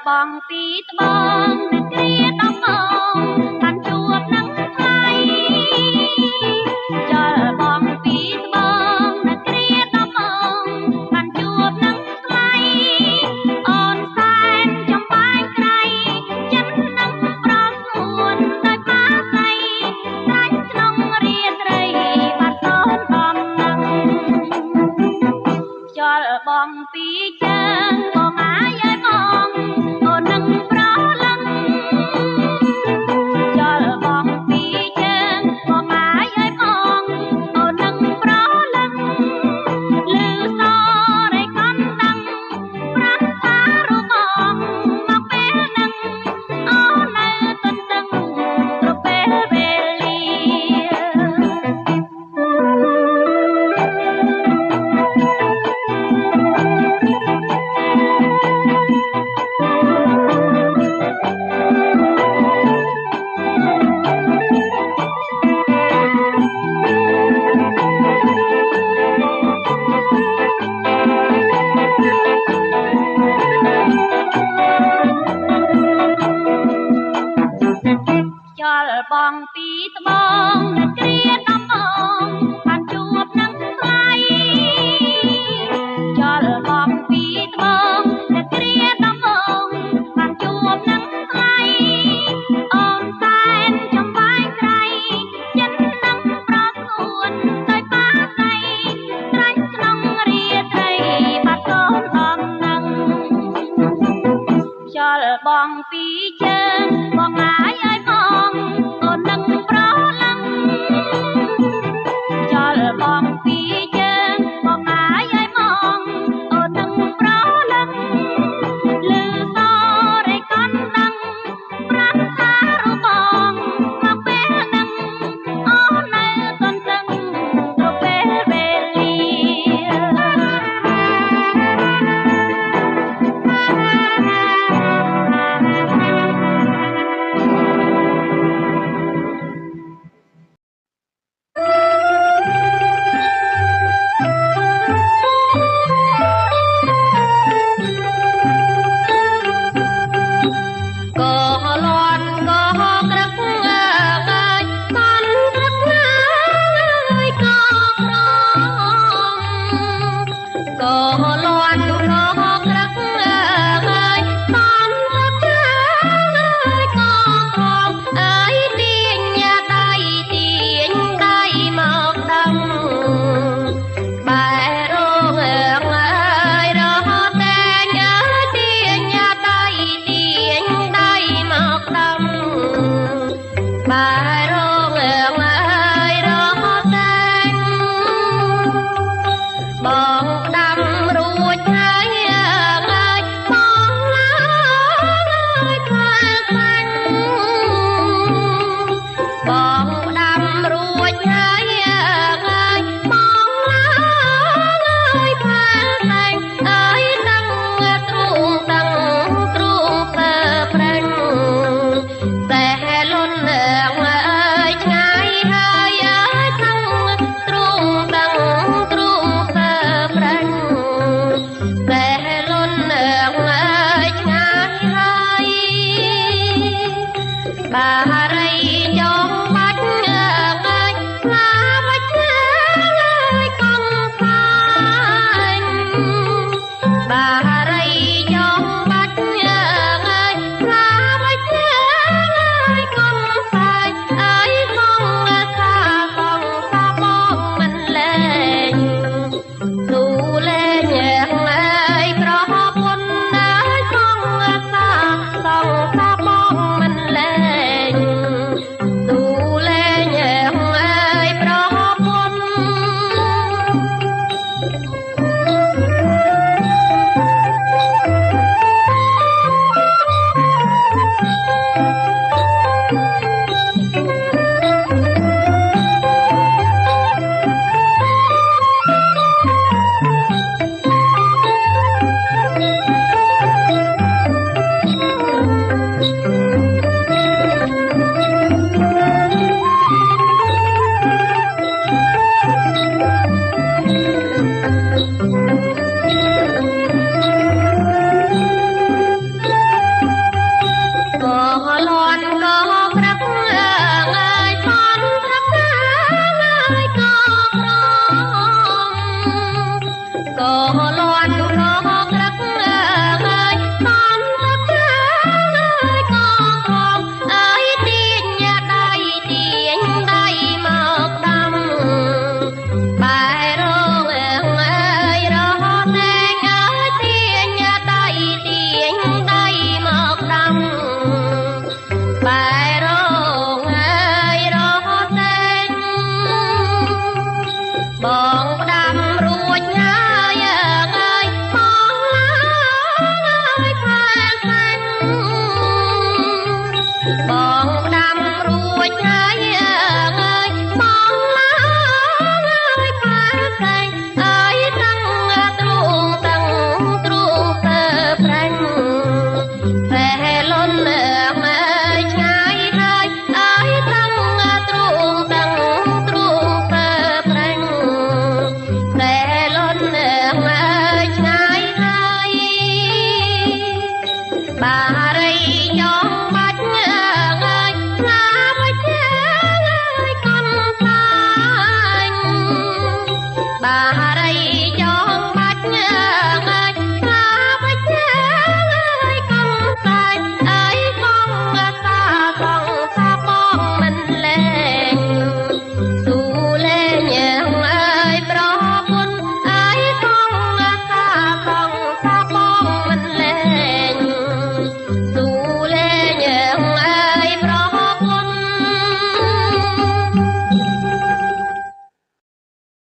បងពីត្បូងនឹងគ្រាដំបងបានជួបនឹងថ្លៃចលបងពីត្បូងនឹងគ្រាដំបងបានជួបនឹងថ្លៃអូនសែនចំបែកក្រៃចិត្តនឹងប្រស្ងួនដោយផាស័យត្រាច់ក្នុងរាត្រីបានតនដំណឹងចលបងពីជើងបងអាយឲ្យបងអូននឹងប្រឡឹងចលបងពីជើងបងអាយឲ្យបងអូននឹងប្រឡឹងលឺសរឯកណ្ដឹងប្រាប់ថារបងមកពេលនឹងអូននៅទន្ទឹងត្រពេលវេលា ចលបងពីត្បូងនឹងគ្រាដំបងបានជួបនឹងថ្លៃចលបងពីត្បូងនឹងគ្រាដំបងបានជួបនឹងថ្លៃអូនសែនចំបែកក្រៃចិត្តនឹងប្រស្ងួនដោយបាស័យត្រាច់ក្នុងរាត្រីបាត់កូនដំណឹងចលបងពីជើងបងអាយឲ្យបងអូននឹងប្រឡឹងចលបងពីជើងបងអាយឲ្យបងអូននឹងប្រឡឹងលឺសរឯកណ្ដឹងប្រាប់ថារបងមកពេលនឹងអូននៅទន្ទឹងត្រពេលវេលា បាន